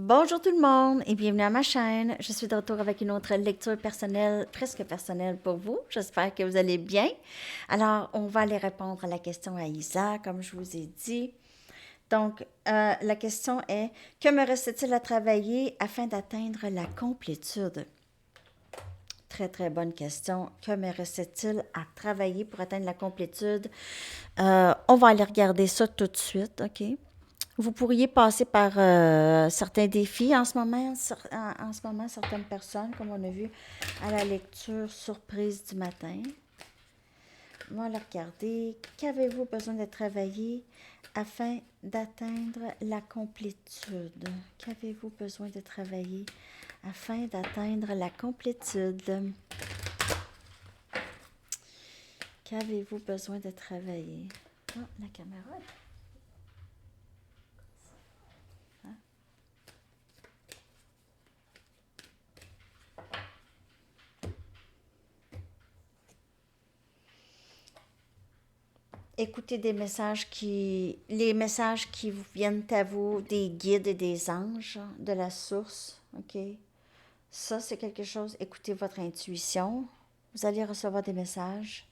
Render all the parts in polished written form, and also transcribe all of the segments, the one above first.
Bonjour tout le monde et bienvenue à ma chaîne. Je suis de retour avec une autre lecture personnelle, presque personnelle pour vous. J'espère que vous allez bien. Alors, on va aller répondre à la question à Isa, comme je vous ai dit. Donc, la question est, que me reste-t-il à travailler afin d'atteindre la complétude? Très, très bonne question. Que me reste-t-il à travailler pour atteindre la complétude? On va aller regarder ça tout de suite, OK? Vous pourriez passer par certains défis en ce moment, en ce moment, certaines personnes, comme on a vu à la lecture surprise du matin. On va la regarder. Qu'avez-vous besoin de travailler afin d'atteindre la complétude? Qu'avez-vous besoin de travailler afin d'atteindre la complétude? Qu'avez-vous besoin de travailler? Ah, la caméra. Écoutez les messages qui vous viennent à vous des guides et des anges de la source, ok? Ça, c'est quelque chose. Écoutez votre intuition. Vous allez recevoir des messages.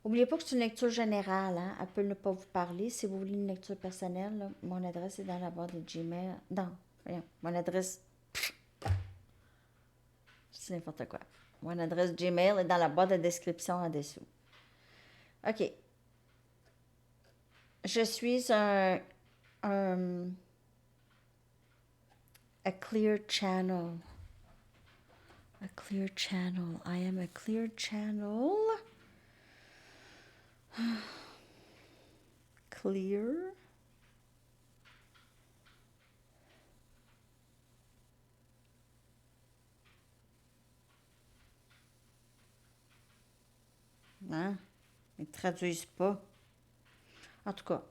N'oubliez pas que c'est une lecture générale, hein? Elle peut ne pas vous parler. Si vous voulez une lecture personnelle, là, mon adresse est dans la barre de Gmail. Voyons, mon adresse, c'est n'importe quoi. Mon adresse Gmail est dans la barre de description en dessous. OK. Je suis un a clear channel. A clear channel. I am a clear channel. Clear. Hein? Ils ne traduisent pas. En tout cas,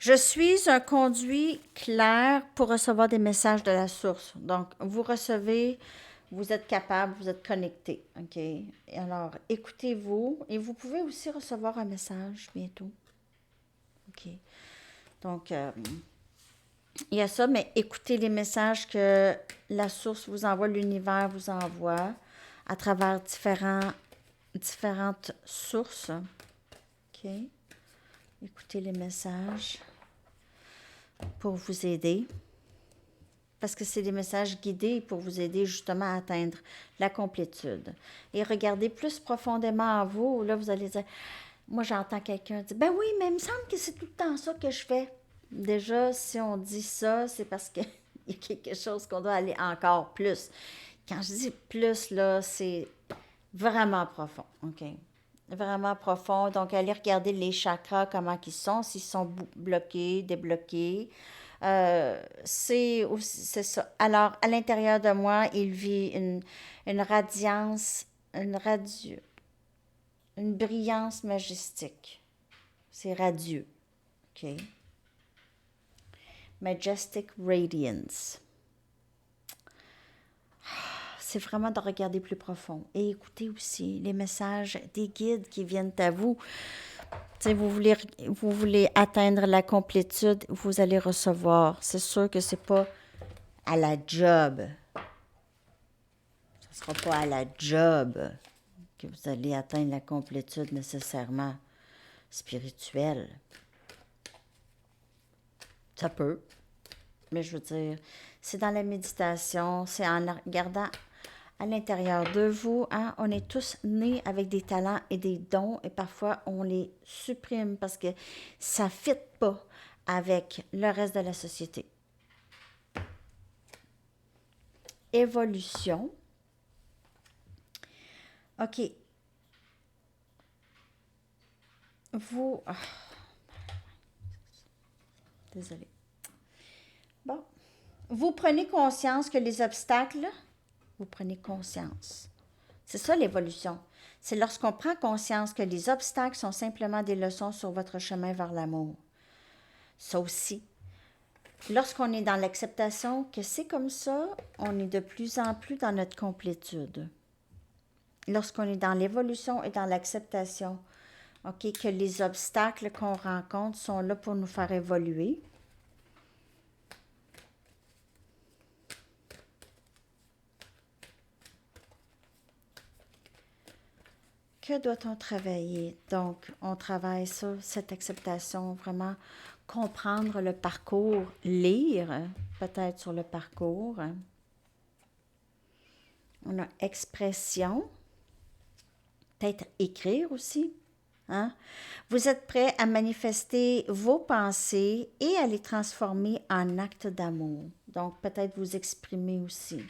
je suis un conduit clair pour recevoir des messages de la source. Donc, vous recevez, vous êtes capable, vous êtes connecté. OK? Et alors, écoutez-vous et vous pouvez aussi recevoir un message bientôt. OK? Donc, il y a ça, mais écoutez les messages que la source vous envoie, l'univers vous envoie à travers différentes sources. OK? Écoutez les messages pour vous aider. Parce que c'est des messages guidés pour vous aider justement à atteindre la complétude. Et regardez plus profondément en vous. Là, vous allez dire, moi j'entends quelqu'un dire, ben oui, mais il me semble que c'est tout le temps ça que je fais. Déjà, si on dit ça, c'est parce qu'il y a quelque chose qu'on doit aller encore plus. Quand je dis plus, là, c'est vraiment profond, OK? Vraiment profond. Donc, allez regarder les chakras, comment ils sont, s'ils sont bloqués, débloqués. C'est ça. Alors, à l'intérieur de moi, il vit une radiance, une brillance majestique. C'est radieux, OK? Majestic Radiance. C'est vraiment de regarder plus profond et écouter aussi les messages des guides qui viennent à vous. Si vous voulez atteindre la complétude, vous allez recevoir. C'est sûr que c'est pas à la job. Ce sera pas à la job que vous allez atteindre la complétude nécessairement spirituelle. Ça peut, mais je veux dire, c'est dans la méditation, c'est en regardant à l'intérieur de vous. Hein? On est tous nés avec des talents et des dons et parfois on les supprime parce que ça ne fit pas avec le reste de la société. Évolution. OK. Vous... Oh, désolée. Bon. Vous prenez conscience que les obstacles, vous prenez conscience. C'est ça l'évolution. C'est lorsqu'on prend conscience que les obstacles sont simplement des leçons sur votre chemin vers l'amour. Ça aussi. Lorsqu'on est dans l'acceptation que c'est comme ça, on est de plus en plus dans notre complétude. Lorsqu'on est dans l'évolution et dans l'acceptation, OK, que les obstacles qu'on rencontre sont là pour nous faire évoluer. que doit-on travailler? Donc, on travaille sur cette acceptation, vraiment comprendre le parcours, lire peut-être sur le parcours. On a expression, peut-être écrire aussi. Hein? Vous êtes prêt à manifester vos pensées et à les transformer en actes d'amour. Donc, peut-être vous exprimer aussi.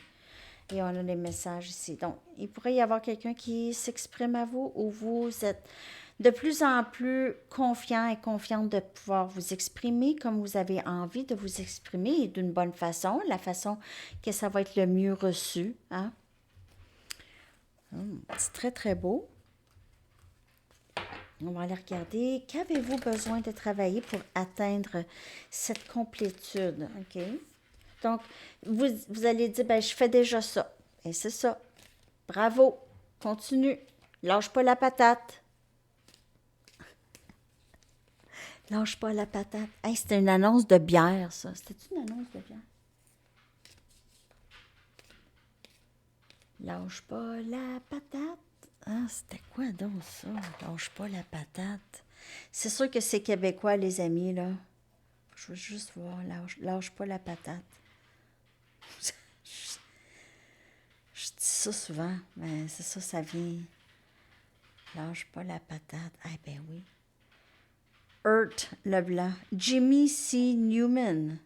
Et on a les messages ici. Donc, il pourrait y avoir quelqu'un qui s'exprime à vous ou vous êtes de plus en plus confiant et confiante de pouvoir vous exprimer comme vous avez envie de vous exprimer et d'une bonne façon, la façon que ça va être le mieux reçu. Hein? C'est très, très beau. On va aller regarder. Qu'avez-vous besoin de travailler pour atteindre cette complétude? OK? Donc, vous allez dire, ben, je fais déjà ça. Et c'est ça. Bravo. Continue. Lâche pas la patate. Lâche pas la patate. Hey, c'était une annonce de bière, ça. C'était une annonce de bière? Lâche pas la patate. Ah, c'était quoi donc ça? Lâche pas la patate. C'est sûr que c'est québécois, les amis, là. Je veux juste voir. Lâche pas la patate. Je dis ça souvent, mais c'est ça, ça vient. Lâche pas la patate. Ah, ben oui. Hurt Leblanc. Jimmy C. Newman.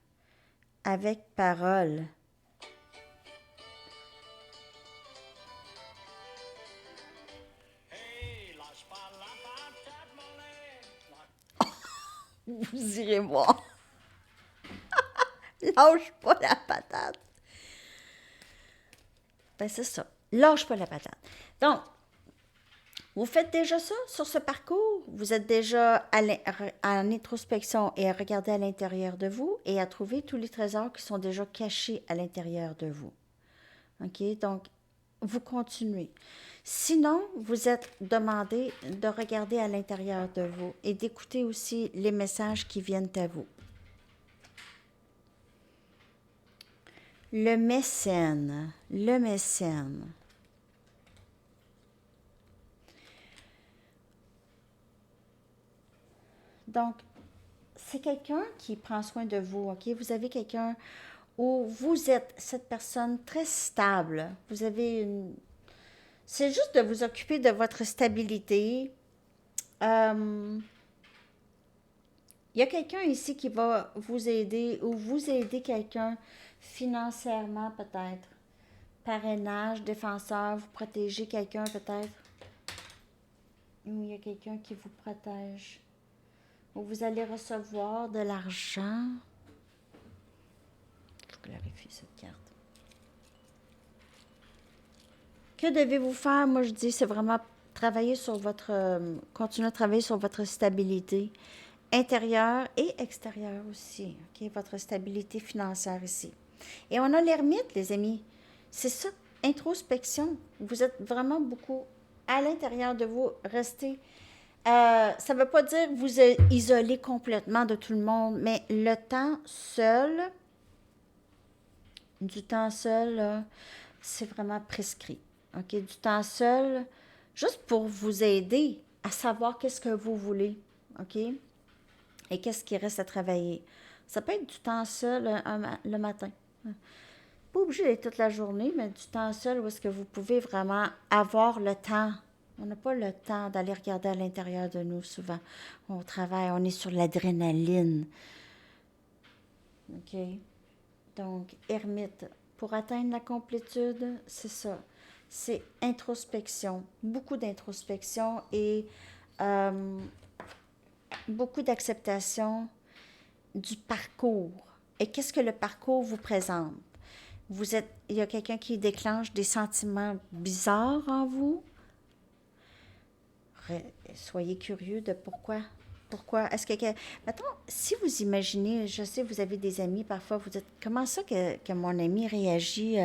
Avec parole. Vous irez voir. Lâche pas la patate. Ben, c'est ça. Lâche pas la patate. Donc, vous faites déjà ça sur ce parcours. Vous êtes déjà en introspection et à regarder à l'intérieur de vous et à trouver tous les trésors qui sont déjà cachés à l'intérieur de vous. OK? Donc, vous continuez. Sinon, vous êtes demandé de regarder à l'intérieur de vous et d'écouter aussi les messages qui viennent à vous. Le mécène. Le mécène. Donc, c'est quelqu'un qui prend soin de vous, OK? Vous avez quelqu'un où vous êtes cette personne très stable. Vous avez une... C'est juste de vous occuper de votre stabilité. Il y a quelqu'un ici qui va vous aider ou vous aider quelqu'un financièrement peut-être. Parrainage, défenseur, vous protégez quelqu'un peut-être. Ou il y a quelqu'un qui vous protège. Ou vous allez recevoir de l'argent. Je clarifie cette carte. Que devez-vous faire? Moi, je dis, c'est vraiment travailler sur votre... continuer à travailler sur votre stabilité intérieure et extérieure aussi. OK? Votre stabilité financière ici. Et on a l'ermite, les amis. C'est ça, introspection. Vous êtes vraiment beaucoup à l'intérieur de vous. Restez... ça ne veut pas dire vous isoler complètement de tout le monde, mais le temps seul, du temps seul, là, c'est vraiment prescrit. OK? Du temps seul, juste pour vous aider à savoir qu'est-ce que vous voulez. OK? Et qu'est-ce qui reste à travailler. Ça peut être du temps seul le matin. Pas obligé d'être toute la journée, mais du temps seul où est-ce que vous pouvez vraiment avoir le temps. On n'a pas le temps d'aller regarder à l'intérieur de nous souvent. On travaille, on est sur l'adrénaline. OK? Donc, ermite. Pour atteindre la complétude, c'est ça. C'est introspection. Beaucoup d'introspection et beaucoup d'acceptation du parcours. Et qu'est-ce que le parcours vous présente? Il y a quelqu'un qui déclenche des sentiments bizarres en vous. Soyez curieux de pourquoi. Pourquoi? Est-ce que... Mettons, si vous imaginez, je sais, vous avez des amis, parfois vous dites, comment ça que mon ami réagit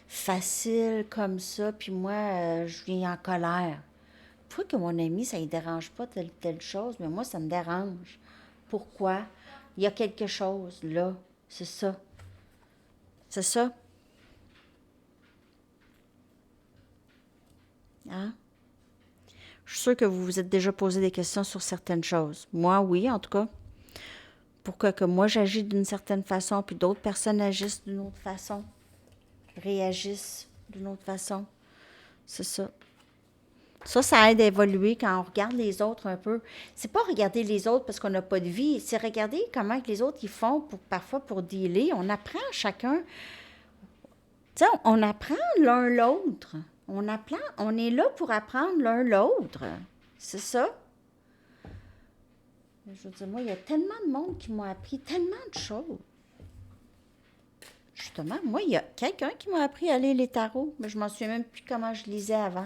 facile comme ça, puis moi, je suis en colère. Pourquoi que mon ami, ça ne dérange pas telle chose, mais moi, ça me dérange. Pourquoi? Il y a quelque chose là. C'est ça. C'est ça. Hein? Je suis sûre que vous vous êtes déjà posé des questions sur certaines choses. Moi, oui, en tout cas. Pourquoi que moi j'agis d'une certaine façon, puis d'autres personnes agissent d'une autre façon, réagissent d'une autre façon. C'est ça. Ça aide à évoluer quand on regarde les autres un peu. C'est pas regarder les autres parce qu'on n'a pas de vie, c'est regarder comment que les autres ils font pour parfois pour dealer. On apprend chacun. Tu sais, on apprend l'un l'autre. On apprend, on est là pour apprendre l'un l'autre. C'est ça. Je veux dire, moi, il y a tellement de monde qui m'a appris tellement de choses. Justement, moi, il y a quelqu'un qui m'a appris à lire les tarots, mais je m'en souviens même plus comment je lisais avant.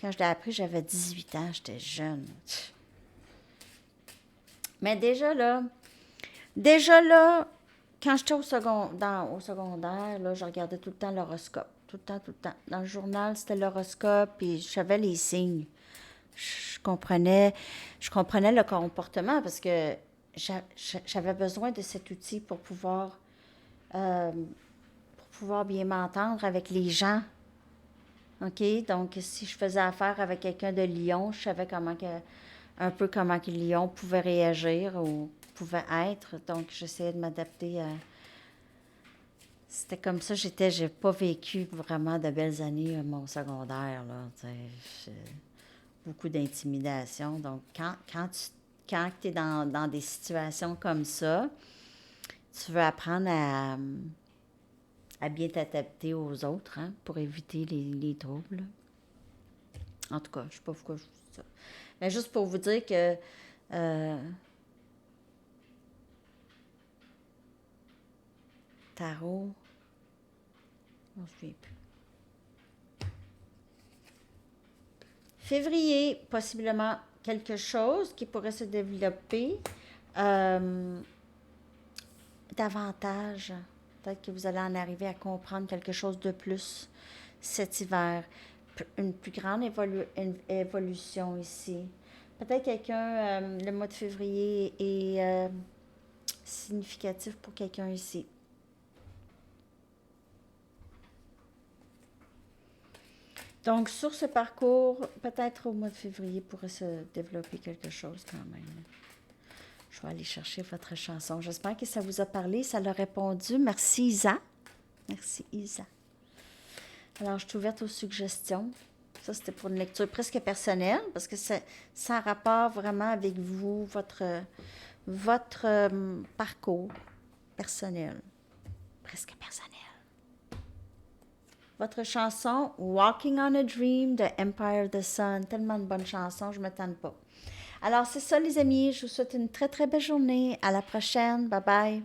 Quand je l'ai appris, j'avais 18 ans, j'étais jeune. Mais déjà là, quand j'étais au secondaire, là, je regardais tout le temps l'horoscope. Tout le temps, tout le temps. Dans le journal, c'était l'horoscope, et je savais les signes. Je comprenais le comportement parce que j'avais besoin de cet outil euh, pour pouvoir bien m'entendre avec les gens. OK? Donc, si je faisais affaire avec quelqu'un de Lyon, je savais un peu comment que Lyon pouvait réagir ou pouvait être. Donc, j'essayais de m'adapter à. C'était comme ça, j'ai pas vécu vraiment de belles années mon secondaire, là. Beaucoup d'intimidation. Donc, quand tu es dans des situations comme ça, tu veux apprendre à bien t'adapter aux autres, hein, pour éviter les troubles. En tout cas, je ne sais pas pourquoi je dis ça. Mais juste pour vous dire que tarot, on ne se souvient plus. Février, possiblement quelque chose qui pourrait se développer davantage. Peut-être que vous allez en arriver à comprendre quelque chose de plus cet hiver. Une plus grande évolution ici. Peut-être quelqu'un, le mois de février est significatif pour quelqu'un ici. Donc, sur ce parcours, peut-être au mois de février pourrait se développer quelque chose quand même. Je vais aller chercher votre chanson. J'espère que ça vous a parlé, ça l'a répondu. Merci Isa. Merci Isa. Alors, je suis ouverte aux suggestions. Ça, c'était pour une lecture presque personnelle, parce que ça a rapport vraiment avec vous, votre parcours personnel. Presque personnel. Votre chanson Walking on a Dream de Empire of the Sun. Tellement de bonnes chansons, je ne me tente pas. Alors, c'est ça, les amis. Je vous souhaite une très, très belle journée. À la prochaine. Bye bye.